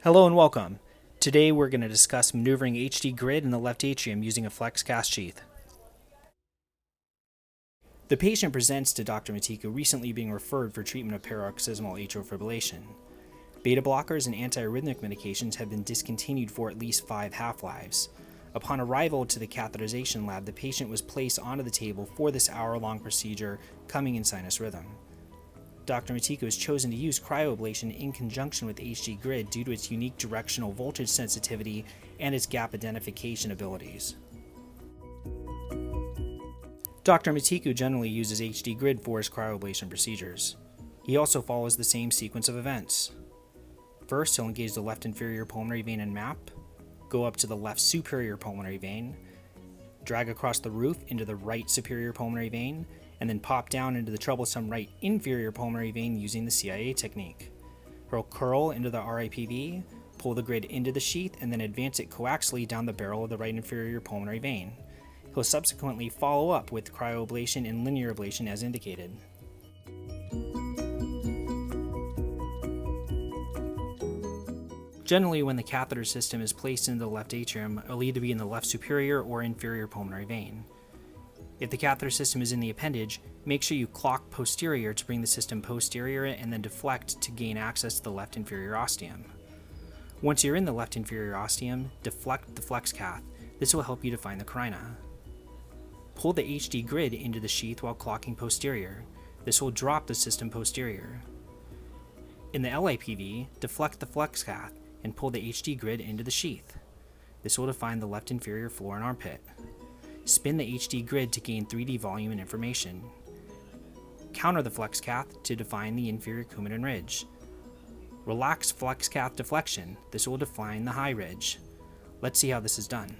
Hello and welcome. Today we're going to discuss maneuvering HD grid in the left atrium using a FlexCath sheath. The patient presents to Dr. Matiku recently being referred for treatment of paroxysmal atrial fibrillation. Beta blockers and antiarrhythmic medications have been discontinued for at least 5 half-lives. Upon arrival to the catheterization lab, the patient was placed onto the table for this hour-long procedure, coming in sinus rhythm. Dr. Matiku has chosen to use cryoablation in conjunction with HD grid due to its unique directional voltage sensitivity and its gap identification abilities. Dr. Matiku generally uses HD grid for his cryoablation procedures. He also follows the same sequence of events. First, he'll engage the left inferior pulmonary vein and map, go up to the left superior pulmonary vein, drag across the roof into the right superior pulmonary vein, and then pop down into the troublesome right inferior pulmonary vein using the CIA technique. He'll curl into the RIPV, pull the grid into the sheath, and then advance it coaxially down the barrel of the right inferior pulmonary vein. He'll subsequently follow up with cryoablation and linear ablation as indicated. Generally, when the catheter system is placed into the left atrium, it'll either be in the left superior or inferior pulmonary vein. If the catheter system is in the appendage, make sure you clock posterior to bring the system posterior and then deflect to gain access to the left inferior ostium. Once you're in the left inferior ostium, deflect the FlexCath. This will help you define the carina. Pull the HD grid into the sheath while clocking posterior. This will drop the system posterior. In the LIPV, deflect the FlexCath and pull the HD grid into the sheath. This will define the left inferior floor and armpit. Spin the HD grid to gain 3D volume and information. Counter the FlexCath to define the inferior Coumadin ridge. Relax FlexCath deflection. This will define the high ridge. Let's see how this is done.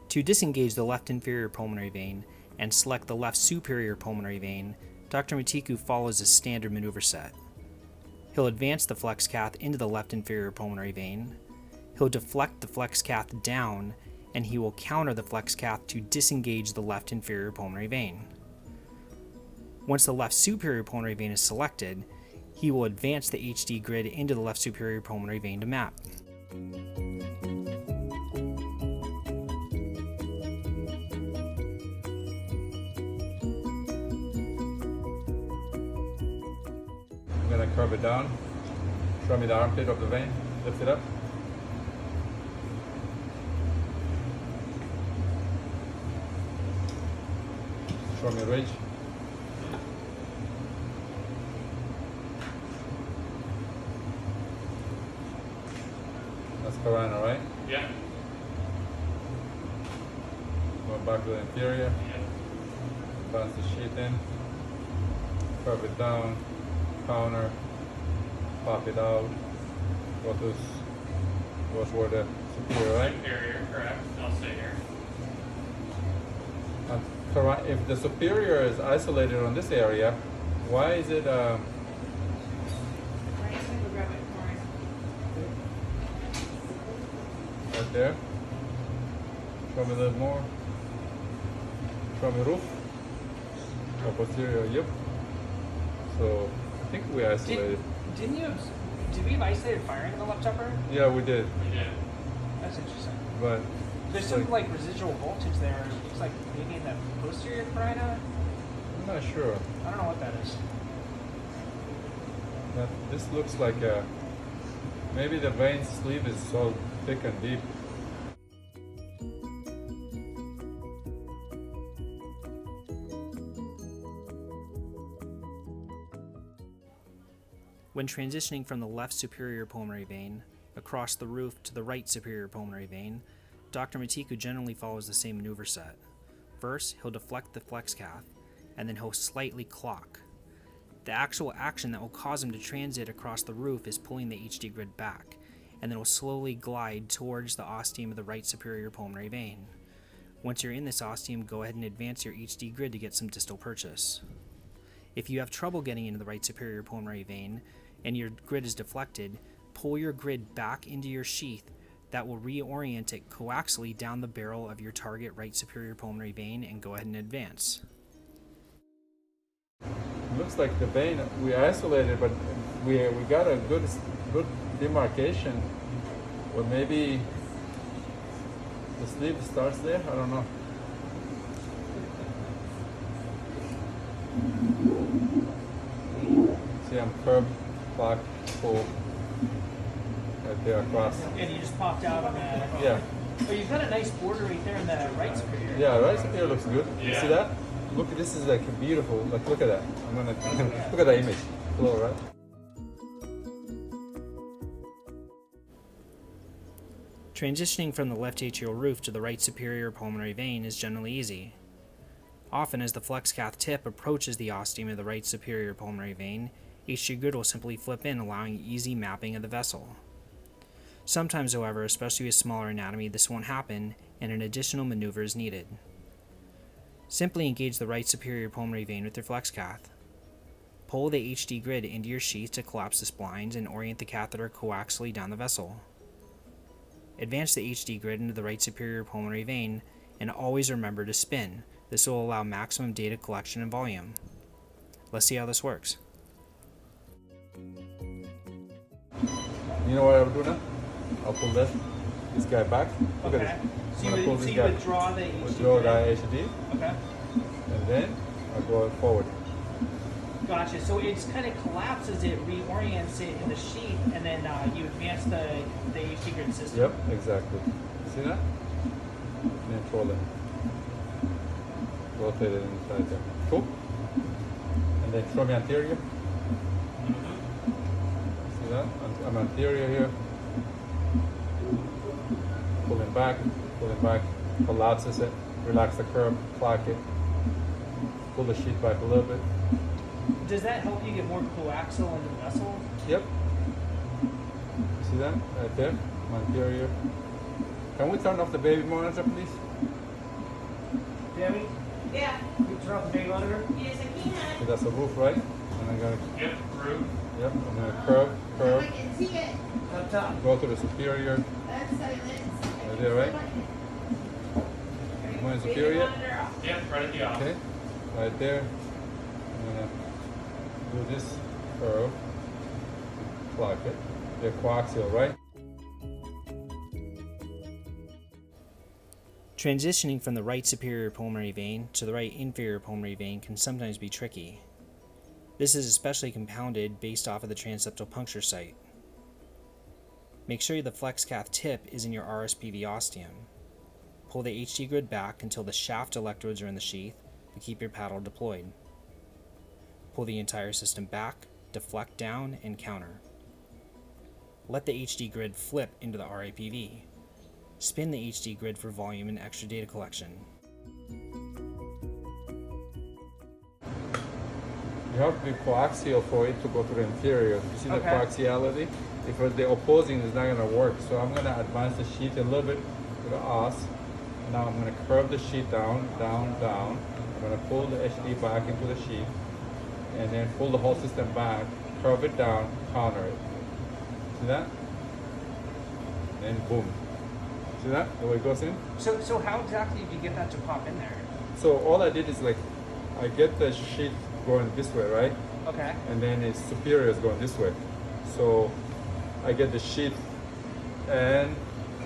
To disengage the left inferior pulmonary vein and select the left superior pulmonary vein, Dr. Matiku follows a standard maneuver set. He'll advance the FlexCath into the left inferior pulmonary vein, he'll deflect the FlexCath down, and he will counter the FlexCath to disengage the left inferior pulmonary vein. Once the left superior pulmonary vein is selected, he will advance the HD grid into the left superior pulmonary vein to map. I'm going to curve it down, show me the armpit of the vein, lift it up. Show me a ridge. That's carina, right? Yeah. Going back to the inferior. Yeah. Bounce the sheath in, curve it down, counter, pop it out, go toward the superior, right? Superior, correct. I'll stay here. And if the superior is isolated on this area, why is it right there? Show me a little more. Show me roof. Or posterior, yep. So I think we isolated. Did we have isolated firing in the left upper? Yeah, we did. We did. That's interesting. But There's some like residual voltage there. It looks like maybe in the posterior carina. I'm not sure. I don't know what that is. This looks like maybe the vein sleeve is so thick and deep. When transitioning from the left superior pulmonary vein across the roof to the right superior pulmonary vein, Dr. Matiku generally follows the same maneuver set. First, he'll deflect the FlexCath, and then he'll slightly clock. The actual action that will cause them to transit across the roof is pulling the HD grid back, and then it will slowly glide towards the ostium of the right superior pulmonary vein. Once you're in this ostium, go ahead and advance your HD grid to get some distal purchase. If you have trouble getting into the right superior pulmonary vein and your grid is deflected, pull your grid back into your sheath. That will reorient it coaxially down the barrel of your target right superior pulmonary vein and go ahead and advance. Looks like the vein we isolated, but we got a good demarcation. Or maybe the sleeve starts there. I don't know. See, I'm curved, clock, pull. Right there across. And you just popped out on that. Yeah. Oh, you've got a nice border right there in the right superior. Yeah, right superior looks good. You Yeah. see that? Look, this is like beautiful. Like, look at that. I'm gonna look at that image. Cool, right? Transitioning from the left atrial roof to the right superior pulmonary vein is generally easy. Often, as the FlexCath tip approaches the ostium of the right superior pulmonary vein, HD grid will simply flip in, allowing easy mapping of the vessel. Sometimes, however, especially with smaller anatomy, this won't happen, and an additional maneuver is needed. Simply engage the right superior pulmonary vein with your FlexCath. Pull the HD grid into your sheath to collapse the splines and orient the catheter coaxially down the vessel. Advance the HD grid into the right superior pulmonary vein, and always remember to spin. This will allow maximum data collection and volume. Let's see how this works. You know what I would do now? I'll pull this guy back. Look Okay. at this. So I'm gonna pull you, this so you guy. withdraw the HD Withdraw grid. the HD, Okay. and then I'll go forward. Gotcha. So it's kind of collapses it, reorients it in the sheath, and then you advance the HD grid system. Yep, exactly. See that? And then roll it. Rotate it inside there. Cool. And then throw me anterior. See that? I'm anterior here. Pulling back, collapses it, relax the curve, clock it, pull the sheet back a little bit. Does that help you get more coaxial into the vessel? Yep. See that? Right there? Anterior. Can we turn off the baby monitor, please? Debbie, Yeah, you turn off the baby monitor? yes, I can. So that's the roof, right? And I'm gonna, Yep, through. yep, I'm gonna curve, I can see it. Up top. go to the superior. That's silence. Right there, right? Mine superior. Yep, right at the off. Okay, right there. I'm gonna do this curve, clock it. They're coaxial, right? Transitioning from the right superior pulmonary vein to the right inferior pulmonary vein can sometimes be tricky. This is especially compounded based off of the transeptal puncture site. Make sure the FlexCath tip is in your RSPV ostium. Pull the HD grid back until the shaft electrodes are in the sheath, but keep your paddle deployed. Pull the entire system back, deflect down, and counter. Let the HD grid flip into the RAPV. Spin the HD grid for volume and extra data collection. You have to be coaxial for it to go to the inferior. You see the Okay. coaxiality? If the opposing is not going to work. So I'm going to advance the sheet a little bit to the os. Now I'm going to curve the sheet down, down, down. I'm going to pull the HD back into the sheet. And then pull the whole system back, curve it down, counter it. See that? And boom. See that? The way it goes in? So how exactly did you get that to pop in there? So all I did is like, I get the sheet going this way, right? Okay. And then its superior is going this way. So I get the sheet and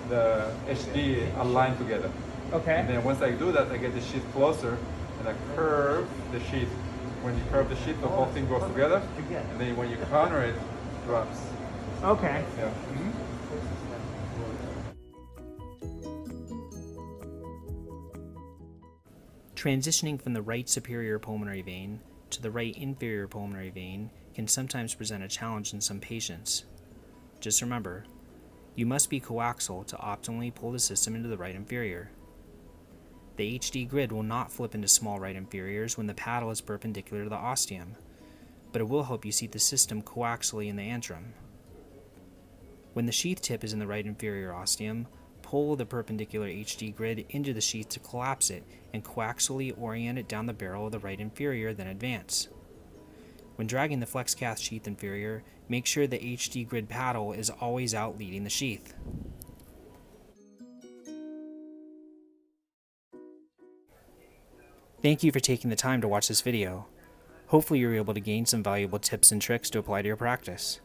the HD aligned together. Okay. And then once I do that, I get the sheet closer and I curve the sheet. When you curve the sheet, the whole thing goes together. And then when you counter it, it drops. Okay. Yeah. Transitioning from the right superior pulmonary vein to the right inferior pulmonary vein can sometimes present a challenge in some patients. Just remember, you must be coaxial to optimally pull the system into the right inferior. The HD grid will not flip into small right inferiors when the paddle is perpendicular to the ostium. but it will help you seat the system coaxially in the antrum. When the sheath tip is in the right inferior ostium, pull the perpendicular HD grid into the sheath to collapse it and coaxially orient it down the barrel of the right inferior, then advance. When dragging the FlexCath sheath inferior, make sure the HD grid paddle is always out leading the sheath. Thank you for taking the time to watch this video. Hopefully you were able to gain some valuable tips and tricks to apply to your practice.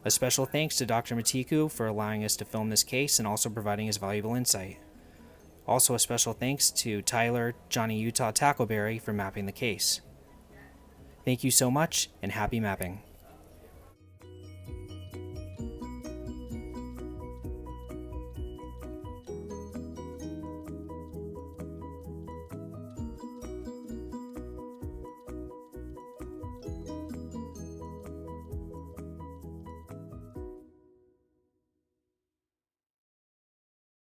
A special thanks to Dr. Matiku for allowing us to film this case and also providing his valuable insight. Also a special thanks to Tyler, Johnny Utah Tackleberry for mapping the case. Thank you so much, and happy mapping.